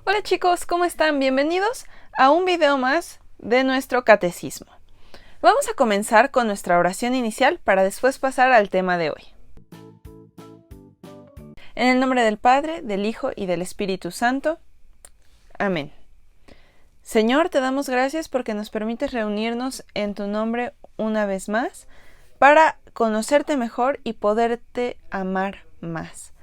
Hola chicos, ¿cómo están? Bienvenidos a un video más de nuestro catecismo. Vamos a comenzar con nuestra oración inicial para después pasar al tema de hoy. En el nombre del Padre, del Hijo y del Espíritu Santo. Amén. Señor, te damos gracias porque nos permites reunirnos en tu nombre una vez más para conocerte mejor y poderte amar más.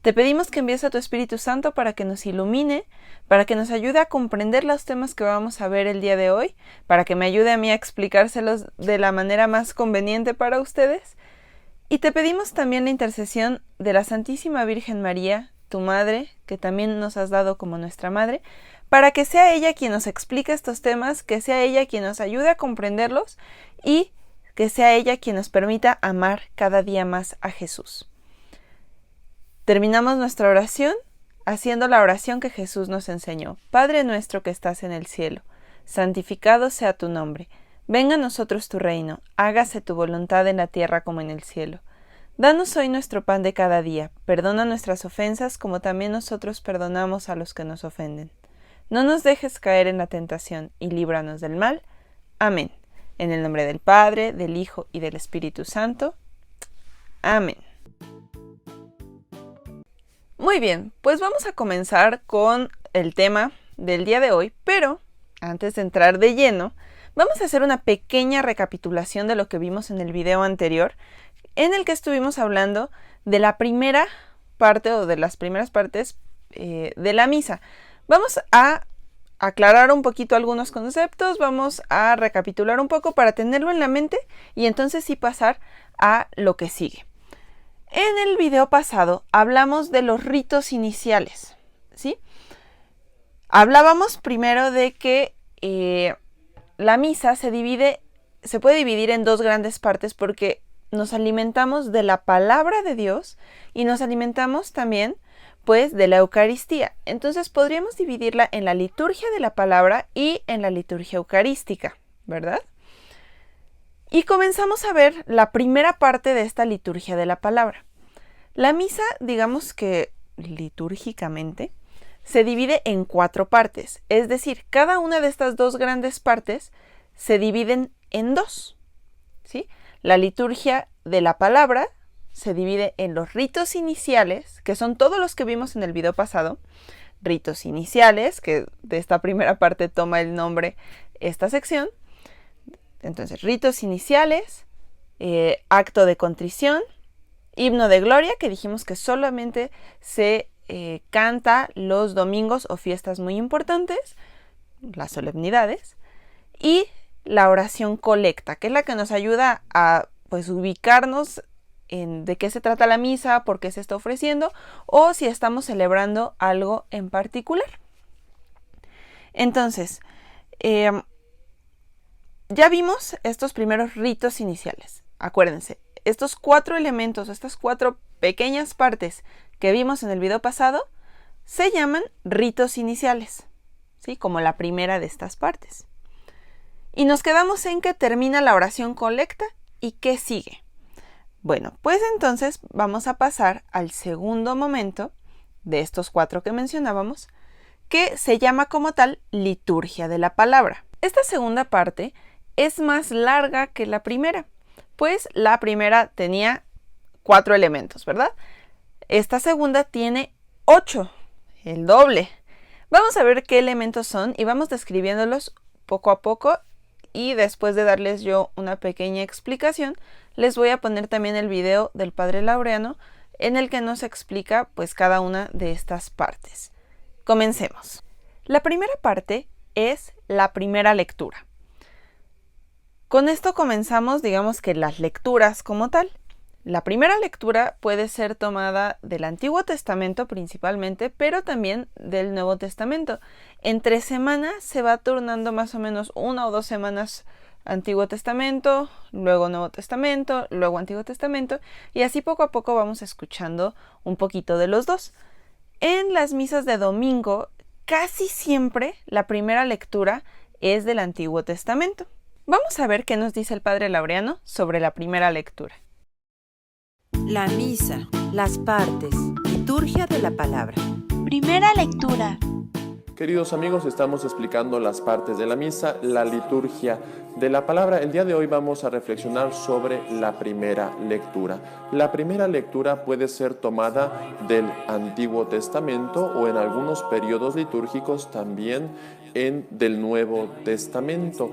Te pedimos que envíes a tu Espíritu Santo para que nos ilumine, para que nos ayude a comprender los temas que vamos a ver el día de hoy, para que me ayude a mí a explicárselos de la manera más conveniente para ustedes. Y te pedimos también la intercesión de la Santísima Virgen María, tu Madre, que también nos has dado como nuestra Madre, para que sea ella quien nos explique estos temas, que sea ella quien nos ayude a comprenderlos y que sea ella quien nos permita amar cada día más a Jesús. Terminamos nuestra oración haciendo la oración que Jesús nos enseñó. Padre nuestro que estás en el cielo, santificado sea tu nombre. Venga a nosotros tu reino, hágase tu voluntad en la tierra como en el cielo. Danos hoy nuestro pan de cada día, perdona nuestras ofensas como también nosotros perdonamos a los que nos ofenden. No nos dejes caer en la tentación y líbranos del mal. Amén. En el nombre del Padre, del Hijo y del Espíritu Santo. Amén. Muy bien, pues vamos a comenzar con el tema del día de hoy, pero antes de entrar de lleno, vamos a hacer una pequeña recapitulación de lo que vimos en el video anterior, en el que estuvimos hablando de la primera parte o de las primeras partes de la misa. Vamos a aclarar un poquito algunos conceptos, vamos a recapitular un poco para tenerlo en la mente y entonces sí pasar a lo que sigue. En el video pasado hablamos de los ritos iniciales, ¿sí? Hablábamos primero de que la misa se puede dividir en dos grandes partes porque nos alimentamos de la palabra de Dios y nos alimentamos también, pues, de la Eucaristía. Entonces podríamos dividirla en la liturgia de la palabra y en la liturgia eucarística, ¿verdad? Y comenzamos a ver la primera parte de esta liturgia de la palabra. La misa, digamos que litúrgicamente, se divide en 4 partes, es decir, cada una de estas dos grandes partes se dividen en 2, ¿sí? La liturgia de la palabra se divide en los ritos iniciales, que son todos los que vimos en el video pasado, ritos iniciales, que de esta primera parte toma el nombre esta sección. Entonces, ritos iniciales, acto de contrición, himno de gloria, que dijimos que solamente se canta los domingos o fiestas muy importantes, las solemnidades, y la oración colecta, que es la que nos ayuda a pues ubicarnos en de qué se trata la misa, por qué se está ofreciendo, o si estamos celebrando algo en particular. Entonces, ya vimos estos primeros ritos iniciales. Acuérdense, estos 4 elementos, estas 4 pequeñas partes que vimos en el video pasado, se llaman ritos iniciales, ¿sí? Como la primera de estas partes. Y nos quedamos en que termina la oración colecta y ¿qué sigue? Bueno, pues entonces vamos a pasar al segundo momento de estos 4 que mencionábamos, que se llama como tal liturgia de la palabra. Esta segunda parte es más larga que la primera, pues la primera tenía 4 elementos, ¿verdad? Esta segunda tiene 8, el doble. Vamos a ver qué elementos son y vamos describiéndolos poco a poco y después de darles yo una pequeña explicación, les voy a poner también el video del Padre Laureano en el que nos explica pues cada una de estas partes. Comencemos. La primera parte es la primera lectura. Con esto comenzamos, digamos que las lecturas como tal. La primera lectura puede ser tomada del Antiguo Testamento principalmente, pero también del Nuevo Testamento. Entre semanas se va turnando más o menos 1 o 2 semanas Antiguo Testamento, luego Nuevo Testamento, luego Antiguo Testamento, y así poco a poco vamos escuchando un poquito de los dos. En las misas de domingo, casi siempre la primera lectura es del Antiguo Testamento. Vamos a ver qué nos dice el Padre Laureano sobre la primera lectura. La misa, las partes, liturgia de la palabra. Primera lectura. Queridos amigos, estamos explicando las partes de la misa, la liturgia de la palabra. El día de hoy vamos a reflexionar sobre la primera lectura. La primera lectura puede ser tomada del Antiguo Testamento o en algunos periodos litúrgicos también del Nuevo Testamento.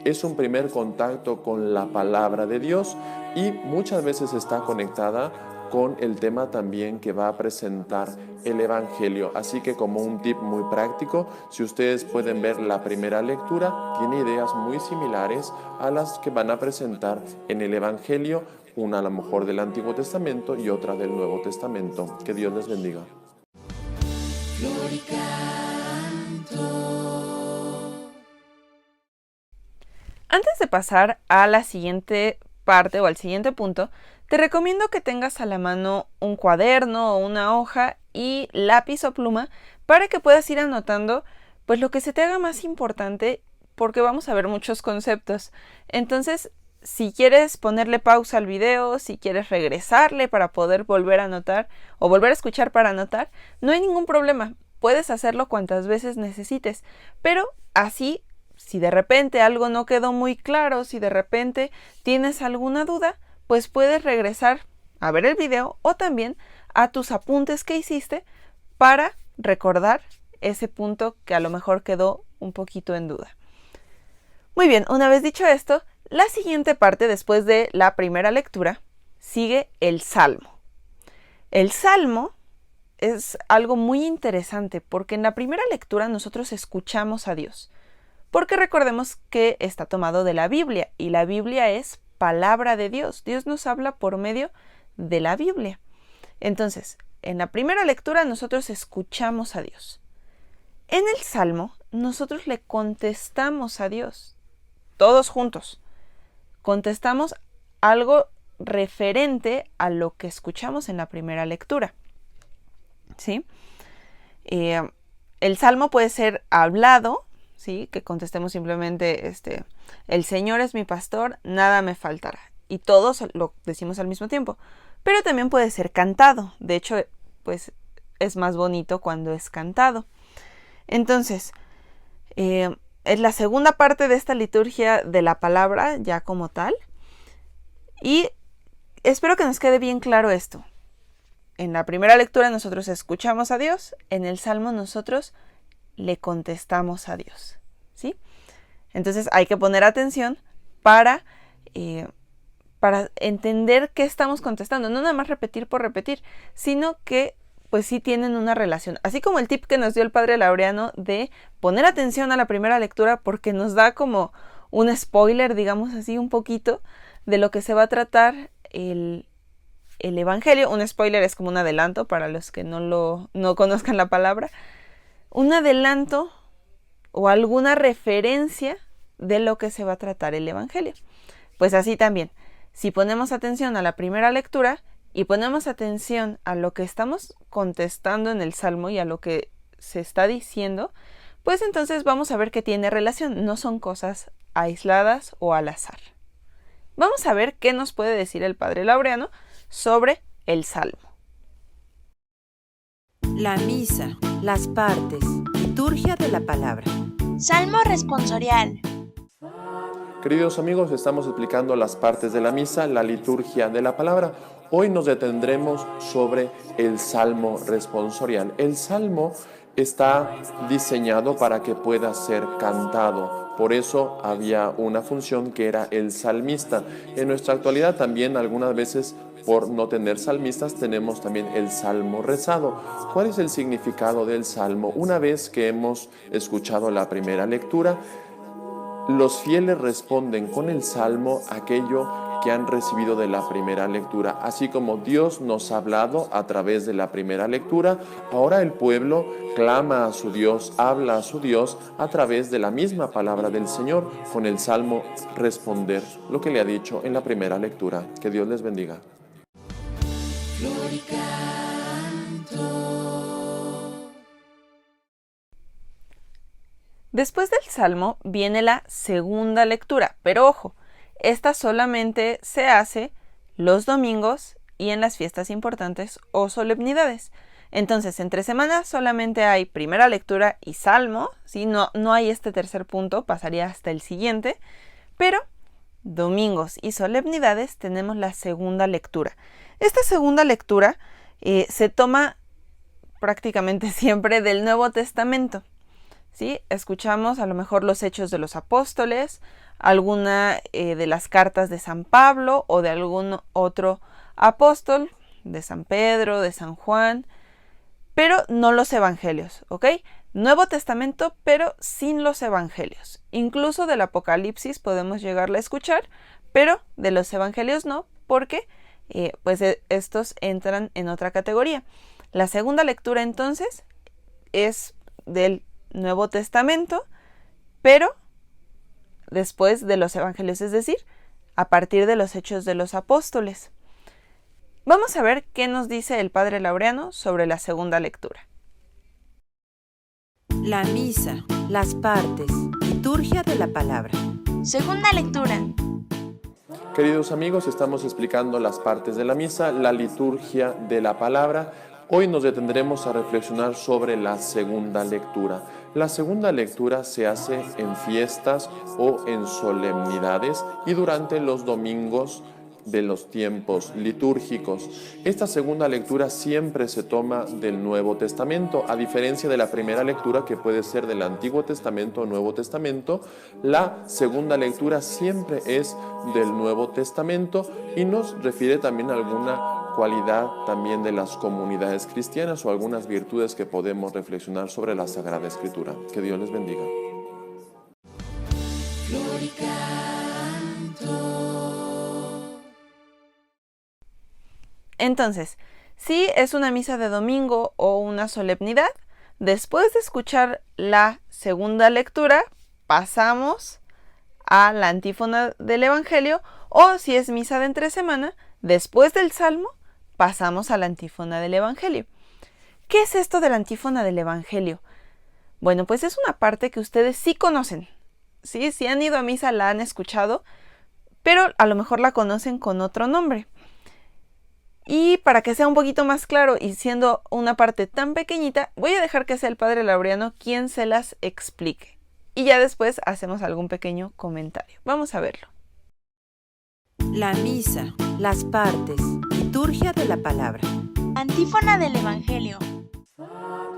Es un primer contacto con la palabra de Dios y muchas veces está conectada con el tema también que va a presentar el Evangelio. Así que como un tip muy práctico, si ustedes pueden ver la primera lectura, tiene ideas muy similares a las que van a presentar en el Evangelio, una a lo mejor del Antiguo Testamento y otra del Nuevo Testamento. Que Dios les bendiga. Antes de pasar a la siguiente parte o al siguiente punto, te recomiendo que tengas a la mano un cuaderno o una hoja y lápiz o pluma para que puedas ir anotando pues lo que se te haga más importante, porque vamos a ver muchos conceptos. Entonces, si quieres ponerle pausa al video, si quieres regresarle para poder volver a anotar o volver a escuchar para anotar, no hay ningún problema. Puedes hacerlo cuantas veces necesites, pero así, si de repente algo no quedó muy claro, si de repente tienes alguna duda, pues puedes regresar a ver el video o también a tus apuntes que hiciste para recordar ese punto que a lo mejor quedó un poquito en duda. Muy bien, una vez dicho esto, la siguiente parte después de la primera lectura sigue el Salmo. El Salmo es algo muy interesante porque en la primera lectura nosotros escuchamos a Dios, porque recordemos que está tomado de la Biblia y la Biblia es palabra de Dios. Dios nos habla por medio de la Biblia. Entonces, en la primera lectura nosotros escuchamos a Dios. En el Salmo, nosotros le contestamos a Dios, todos juntos. Contestamos algo referente a lo que escuchamos en la primera lectura. ¿Sí? El Salmo puede ser hablado, ¿sí? Que contestemos simplemente, el Señor es mi pastor, nada me faltará. Y todos lo decimos al mismo tiempo. Pero también puede ser cantado. De hecho, pues es más bonito cuando es cantado. Entonces, es la segunda parte de esta liturgia de la palabra, ya como tal. Y espero que nos quede bien claro esto. En la primera lectura nosotros escuchamos a Dios. En el Salmo nosotros le contestamos a Dios, ¿sí? Entonces hay que poner atención para entender qué estamos contestando, no nada más repetir por repetir, sino que pues sí tienen una relación. Así como el tip que nos dio el padre Laureano de poner atención a la primera lectura porque nos da como un spoiler, digamos así, un poquito de lo que se va a tratar el Evangelio. Un spoiler es como un adelanto para los que no conozcan la palabra. Un adelanto o alguna referencia de lo que se va a tratar el Evangelio. Pues así también, si ponemos atención a la primera lectura y ponemos atención a lo que estamos contestando en el Salmo y a lo que se está diciendo, pues entonces vamos a ver que tiene relación, no son cosas aisladas o al azar. Vamos a ver qué nos puede decir el padre Laureano sobre el Salmo. La misa, las partes, liturgia de la palabra. Salmo responsorial. Queridos amigos, estamos explicando las partes de la misa, la liturgia de la palabra. Hoy nos detendremos sobre el Salmo responsorial. El Salmo está diseñado para que pueda ser cantado. Por eso había una función que era el salmista. En nuestra actualidad también algunas veces, por no tener salmistas, tenemos también el salmo rezado. ¿Cuál es el significado del salmo? Una vez que hemos escuchado la primera lectura, los fieles responden con el salmo aquello que han recibido de la primera lectura. Así como Dios nos ha hablado a través de la primera lectura, ahora el pueblo clama a su Dios, habla a su Dios a través de la misma palabra del Señor, con el salmo responder lo que le ha dicho en la primera lectura. Que Dios les bendiga. Después del Salmo viene la segunda lectura, pero ojo, esta solamente se hace los domingos y en las fiestas importantes o solemnidades. Entonces, entre semanas solamente hay primera lectura y salmo, ¿sí? No hay este tercer punto, pasaría hasta el siguiente, pero domingos y solemnidades tenemos la segunda lectura. Esta segunda lectura se toma prácticamente siempre del Nuevo Testamento, ¿sí? Escuchamos a lo mejor los Hechos de los Apóstoles, alguna de las cartas de San Pablo o de algún otro apóstol, de San Pedro, de San Juan, pero no los evangelios, ¿ok? Nuevo Testamento, pero sin los evangelios. Incluso del Apocalipsis podemos llegarle a escuchar, pero de los evangelios no, porque estos entran en otra categoría. La segunda lectura entonces es del Nuevo Testamento, pero después de los evangelios, es decir, a partir de los Hechos de los Apóstoles. Vamos a ver qué nos dice el Padre Laureano sobre la segunda lectura. La misa, las partes, liturgia de la palabra. Segunda lectura. Queridos amigos, estamos explicando las partes de la misa, la liturgia de la palabra. Hoy nos detendremos a reflexionar sobre la segunda lectura. La segunda lectura se hace en fiestas o en solemnidades y durante los domingos de los tiempos litúrgicos. Esta segunda lectura siempre se toma del Nuevo Testamento, a diferencia de la primera lectura que puede ser del Antiguo Testamento o Nuevo Testamento. La segunda lectura siempre es del Nuevo Testamento y nos refiere también a alguna cualidad también de las comunidades cristianas o algunas virtudes que podemos reflexionar sobre la Sagrada Escritura. Que Dios les bendiga. Entonces, si es una misa de domingo o una solemnidad, después de escuchar la segunda lectura, pasamos a la antífona del Evangelio, o si es misa de entre semana, después del Salmo, pasamos a la antífona del Evangelio. ¿Qué es esto de la antífona del Evangelio? Bueno, pues es una parte que ustedes sí conocen, ¿sí? Si han ido a misa la han escuchado, pero a lo mejor la conocen con otro nombre. Y para que sea un poquito más claro y siendo una parte tan pequeñita, voy a dejar que sea el Padre Laureano quien se las explique. Y ya después hacemos algún pequeño comentario. Vamos a verlo. La misa, las partes, liturgia de la palabra. Antífona del Evangelio.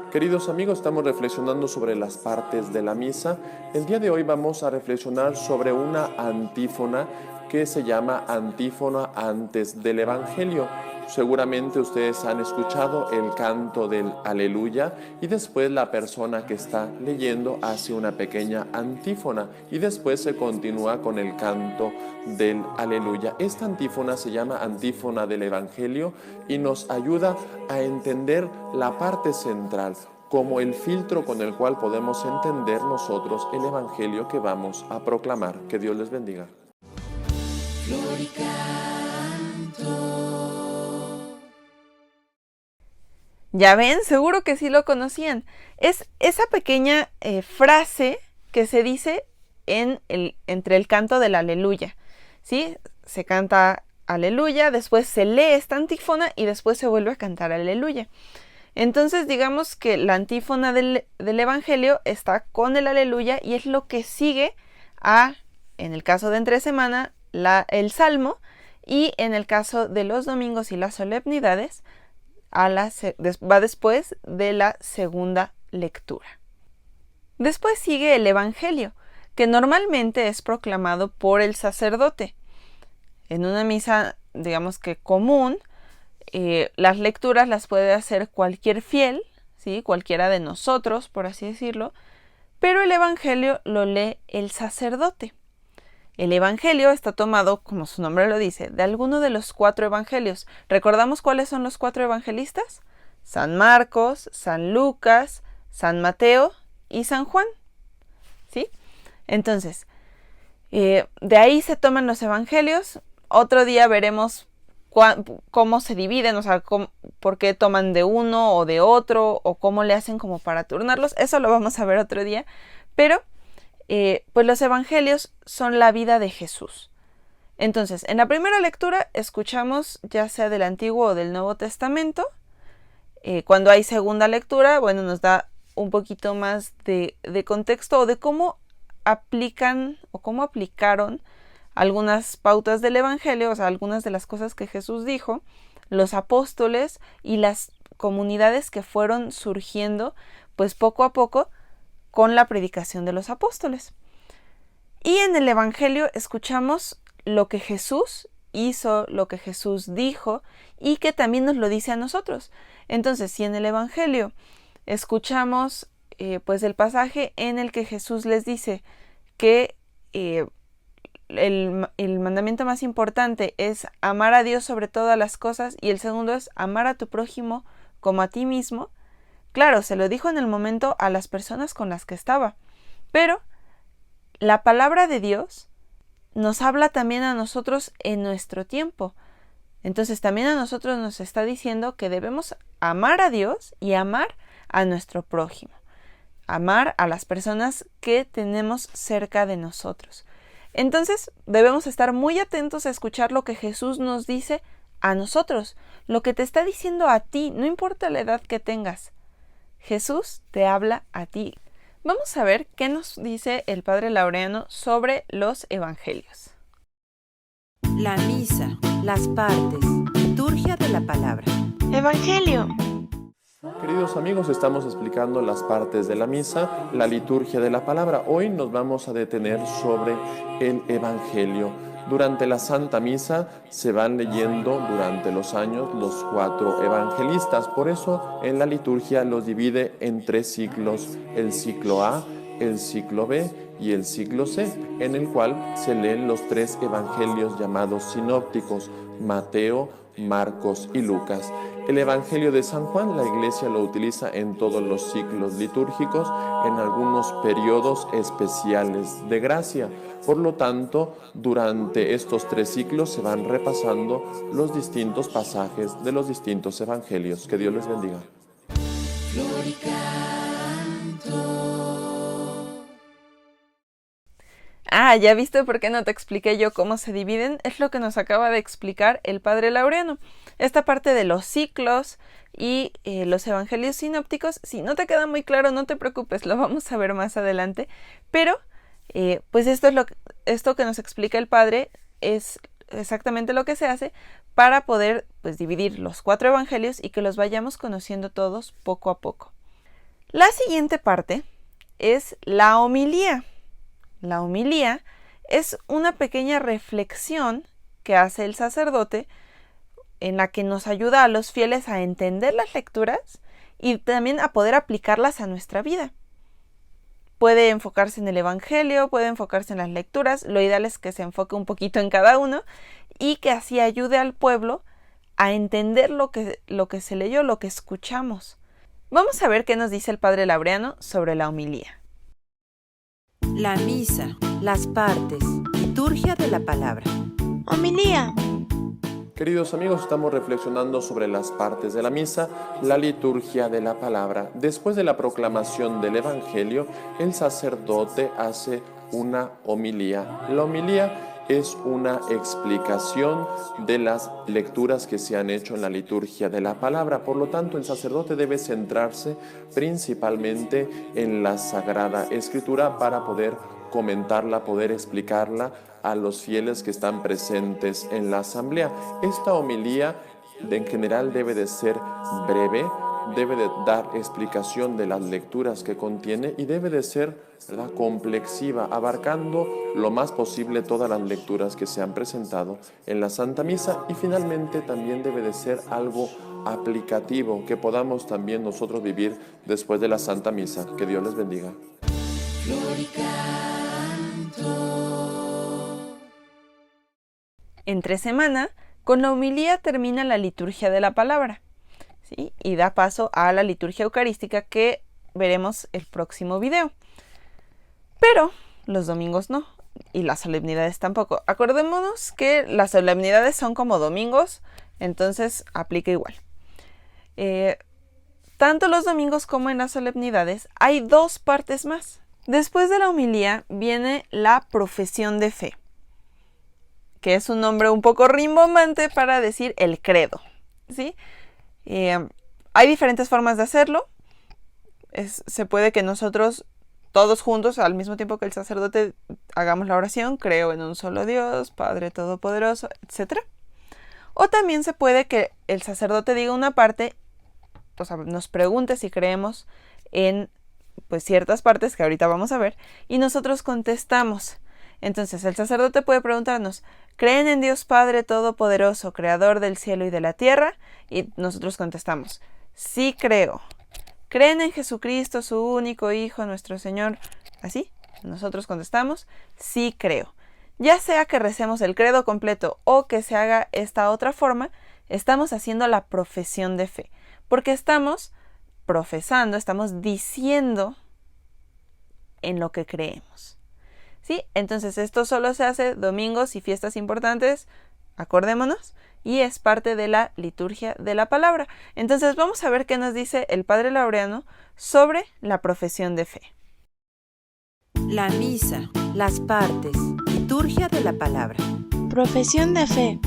Queridos amigos, estamos reflexionando sobre las partes de la misa. El día de hoy vamos a reflexionar sobre una antífona que se llama antífona antes del Evangelio. Seguramente ustedes han escuchado el canto del Aleluya y después la persona que está leyendo hace una pequeña antífona y después se continúa con el canto del Aleluya. Esta antífona se llama antífona del Evangelio y nos ayuda a entender la parte central, como el filtro con el cual podemos entender nosotros el Evangelio que vamos a proclamar. Que Dios les bendiga. Ya ven, seguro que sí lo conocían. Es esa pequeña frase que se dice entre el canto del Aleluya, ¿sí? Se canta Aleluya, después se lee esta antífona y después se vuelve a cantar Aleluya. Entonces digamos que la antífona del Evangelio está con el Aleluya y es lo que sigue en el caso de entre semana, el Salmo, y en el caso de los domingos y las solemnidades, va después de la segunda lectura. Después sigue el Evangelio, que normalmente es proclamado por el sacerdote. En una misa, digamos que común, las lecturas las puede hacer cualquier fiel, ¿sí? Cualquiera de nosotros, por así decirlo, pero el Evangelio lo lee el sacerdote. El Evangelio está tomado, como su nombre lo dice, de alguno de los 4 evangelios. ¿Recordamos cuáles son los 4 evangelistas? San Marcos, San Lucas, San Mateo y San Juan, ¿sí? Entonces, de ahí se toman los evangelios. Otro día veremos cómo se dividen, o sea, por qué toman de uno o de otro, o cómo le hacen como para turnarlos. Eso lo vamos a ver otro día, pero pues los evangelios son la vida de Jesús. Entonces, en la primera lectura escuchamos, ya sea del Antiguo o del Nuevo Testamento, Cuando hay segunda lectura, bueno, nos da un poquito más de contexto o de cómo aplican o cómo aplicaron algunas pautas del Evangelio, o sea, algunas de las cosas que Jesús dijo, los apóstoles y las comunidades que fueron surgiendo, pues poco a poco, con la predicación de los apóstoles. Y en el Evangelio escuchamos lo que Jesús hizo, lo que Jesús dijo y que también nos lo dice a nosotros. Entonces, si en el Evangelio escuchamos pues el pasaje en el que Jesús les dice que el mandamiento más importante es amar a Dios sobre todas las cosas y el segundo es amar a tu prójimo como a ti mismo, claro, se lo dijo en el momento a las personas con las que estaba, pero la palabra de Dios nos habla también a nosotros en nuestro tiempo. Entonces también a nosotros nos está diciendo que debemos amar a Dios y amar a nuestro prójimo. Amar a las personas que tenemos cerca de nosotros. Entonces debemos estar muy atentos a escuchar lo que Jesús nos dice a nosotros, lo que te está diciendo a ti, no importa la edad que tengas. Jesús te habla a ti. Vamos a ver qué nos dice el Padre Laureano sobre los evangelios. La misa, las partes, liturgia de la palabra. Evangelio. Queridos amigos, estamos explicando las partes de la misa, la liturgia de la palabra. Hoy nos vamos a detener sobre el Evangelio. Durante la Santa Misa se van leyendo durante los años los 4 evangelistas. Por eso en la liturgia los divide en 3 ciclos, el ciclo A, el ciclo B y el ciclo C, en el cual se leen los 3 evangelios llamados sinópticos, Mateo, Marcos y Lucas. El Evangelio de San Juan, la Iglesia lo utiliza en todos los ciclos litúrgicos, en algunos periodos especiales de gracia. Por lo tanto, durante estos 3 ciclos se van repasando los distintos pasajes de los distintos evangelios. Que Dios les bendiga. ¿Ya viste por qué no te expliqué yo cómo se dividen? Es lo que nos acaba de explicar el Padre Laureano. Esta parte de los ciclos y los evangelios sinópticos, si no te queda muy claro, no te preocupes, lo vamos a ver más adelante. Pero, pues esto que nos explica el Padre es exactamente lo que se hace para poder pues, dividir los 4 evangelios y que los vayamos conociendo todos poco a poco. La siguiente parte es la homilía. La homilía es una pequeña reflexión que hace el sacerdote en la que nos ayuda a los fieles a entender las lecturas y también a poder aplicarlas a nuestra vida. Puede enfocarse en el Evangelio, puede enfocarse en las lecturas, lo ideal es que se enfoque un poquito en cada uno y que así ayude al pueblo a entender lo que se leyó, lo que escuchamos. Vamos a ver qué nos dice el Padre Laureano sobre la homilía. La misa, las partes, liturgia de la palabra. Homilía. Queridos amigos, estamos reflexionando sobre las partes de la misa, la liturgia de la palabra. Después de la proclamación del Evangelio, el sacerdote hace una homilía. La homilía es una explicación de las lecturas que se han hecho en la liturgia de la palabra. Por lo tanto, el sacerdote debe centrarse principalmente en la Sagrada Escritura para poder comentarla, poder explicarla a los fieles que están presentes en la asamblea. Esta homilía en general debe de ser breve, debe de dar explicación de las lecturas que contiene y debe de ser complexiva, abarcando lo más posible todas las lecturas que se han presentado en la Santa Misa, y finalmente también debe de ser algo aplicativo que podamos también nosotros vivir después de la Santa Misa. Que Dios les bendiga. Entre semana, con la homilía termina la liturgia de la palabra, ¿sí? Y da paso a la liturgia eucarística que veremos el próximo video. Pero los domingos no, y las solemnidades tampoco. Acordémonos que las solemnidades son como domingos, entonces aplica igual. Tanto los domingos como en las solemnidades hay 2 partes más. Después de la homilía viene la profesión de fe, que es un nombre un poco rimbombante para decir el credo, ¿sí? Hay diferentes formas de hacerlo. Se puede que nosotros todos juntos, al mismo tiempo que el sacerdote, hagamos la oración, creo en un solo Dios, Padre Todopoderoso, etc. O también se puede que el sacerdote diga una parte, o sea, nos pregunte si creemos en pues ciertas partes que ahorita vamos a ver, y nosotros contestamos. Entonces el sacerdote puede preguntarnos, ¿creen en Dios Padre Todopoderoso, Creador del cielo y de la tierra? Y nosotros contestamos, sí creo. ¿Creen en Jesucristo, su único Hijo, nuestro Señor? Así, nosotros contestamos, sí creo. Ya sea que recemos el credo completo o que se haga esta otra forma, estamos haciendo la profesión de fe, porque estamos profesando, estamos diciendo en lo que creemos. ¿Sí? Entonces esto solo se hace domingos y fiestas importantes, acordémonos, y es parte de la liturgia de la palabra. Entonces vamos a ver qué nos dice el Padre Laureano sobre la profesión de fe. La misa, las partes, liturgia de la palabra. Profesión de fe.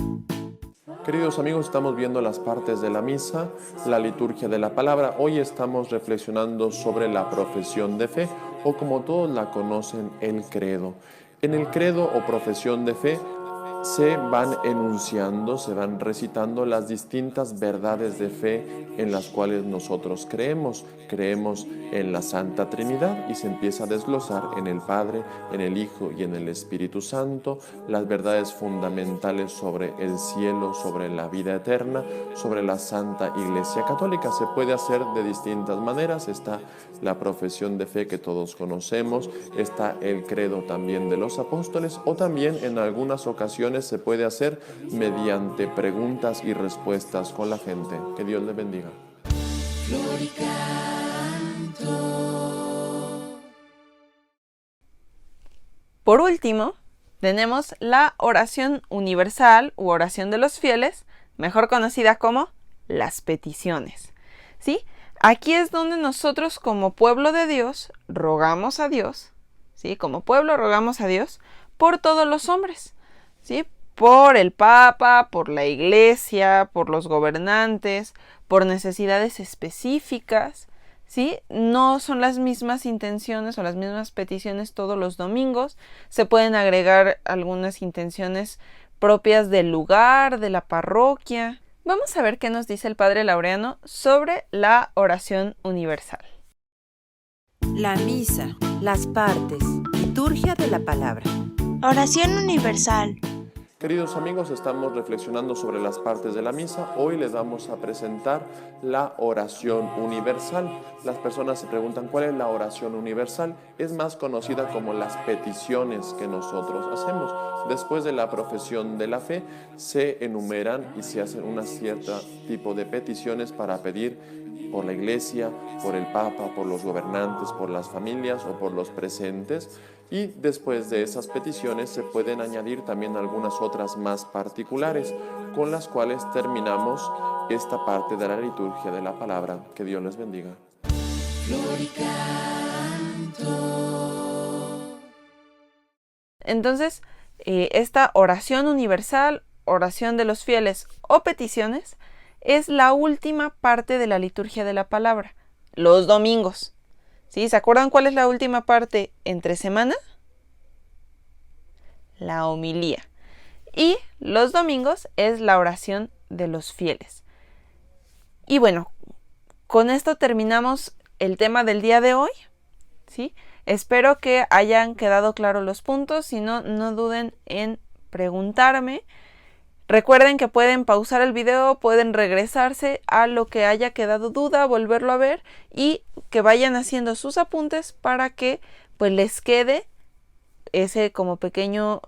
Queridos amigos, estamos viendo las partes de la misa, la liturgia de la palabra. Hoy estamos reflexionando sobre la profesión de fe, o como todos la conocen, el credo. En el credo o profesión de fe se van enunciando, se van recitando las distintas verdades de fe en las cuales nosotros creemos. Creemos en la Santa Trinidad y se empieza a desglosar en el Padre, en el Hijo y en el Espíritu Santo, las verdades fundamentales sobre el cielo, sobre la vida eterna, sobre la Santa Iglesia Católica. Se puede hacer de distintas maneras. Está la profesión de fe que todos conocemos, está el credo también de los apóstoles, o también en algunas ocasiones se puede hacer mediante preguntas y respuestas con la gente. Que Dios les bendiga. Por último, tenemos la oración universal u oración de los fieles, mejor conocida como las peticiones. ¿Sí? Aquí es donde nosotros como pueblo de Dios rogamos a Dios, ¿sí? Como pueblo rogamos a Dios por todos los hombres, ¿sí? Por el Papa, por la Iglesia, por los gobernantes, por necesidades específicas, ¿sí? No son las mismas intenciones o las mismas peticiones todos los domingos. Se pueden agregar algunas intenciones propias del lugar, de la parroquia. Vamos a ver qué nos dice el Padre Laureano sobre la oración universal. La misa, las partes, liturgia de la palabra. Oración universal. Queridos amigos, estamos reflexionando sobre las partes de la misa. Hoy les vamos a presentar la oración universal. Las personas se preguntan, ¿cuál es la oración universal? Es más conocida como las peticiones que nosotros hacemos. Después de la profesión de la fe, se enumeran y se hacen un cierto tipo de peticiones para pedir por la Iglesia, por el Papa, por los gobernantes, por las familias o por los presentes. Y después de esas peticiones se pueden añadir también algunas otras más particulares, con las cuales terminamos esta parte de la liturgia de la palabra. Que Dios les bendiga. Entonces, esta oración universal, oración de los fieles o peticiones, es la última parte de la liturgia de la palabra, los domingos. ¿Sí? ¿Se acuerdan cuál es la última parte entre semana? La homilía. Y los domingos es la oración de los fieles. Y bueno, con esto terminamos el tema del día de hoy, ¿sí? Espero que hayan quedado claros los puntos. Si no, no duden en preguntarme. Recuerden que pueden pausar el video, pueden regresarse a lo que haya quedado duda, volverlo a ver y que vayan haciendo sus apuntes para que pues les quede ese como pequeño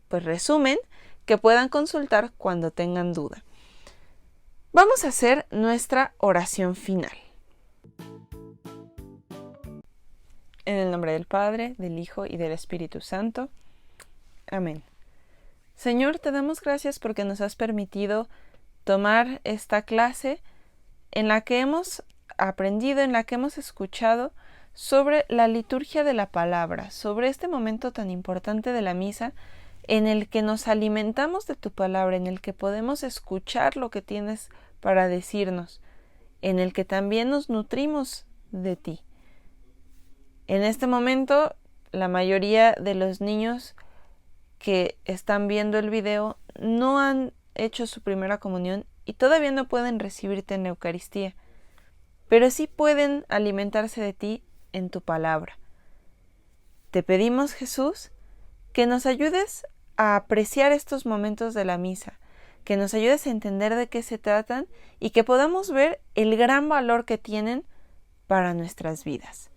pues resumen que puedan consultar cuando tengan duda. Vamos a hacer nuestra oración final. En el nombre del Padre, del Hijo y del Espíritu Santo. Amén. Señor, te damos gracias porque nos has permitido tomar esta clase en la que hemos aprendido, en la que hemos escuchado sobre la liturgia de la palabra, sobre este momento tan importante de la misa en el que nos alimentamos de tu palabra, en el que podemos escuchar lo que tienes para decirnos, en el que también nos nutrimos de ti. En este momento, la mayoría de los niños que están viendo el video no han hecho su primera comunión y todavía no pueden recibirte en la Eucaristía, pero sí pueden alimentarse de ti en tu palabra. Te pedimos, Jesús, que nos ayudes a apreciar estos momentos de la misa, que nos ayudes a entender de qué se tratan y que podamos ver el gran valor que tienen para nuestras vidas.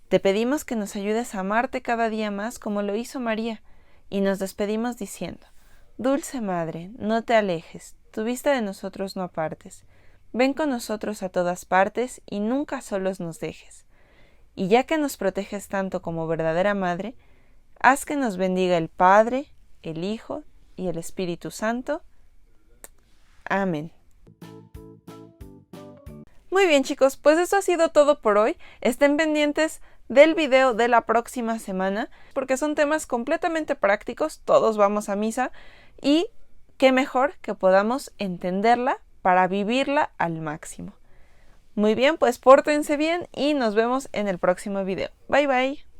Te pedimos que nos ayudes a amarte cada día más como lo hizo María, y nos despedimos diciendo: Dulce Madre, no te alejes, tu vista de nosotros no apartes. Ven con nosotros a todas partes y nunca solos nos dejes. Y ya que nos proteges tanto como verdadera Madre, haz que nos bendiga el Padre, el Hijo y el Espíritu Santo. Amén. Muy bien, chicos, pues eso ha sido todo por hoy. Estén pendientes del video de la próxima semana, porque son temas completamente prácticos, todos vamos a misa, y qué mejor que podamos entenderla para vivirla al máximo. Muy bien, pues pórtense bien y nos vemos en el próximo video. Bye bye.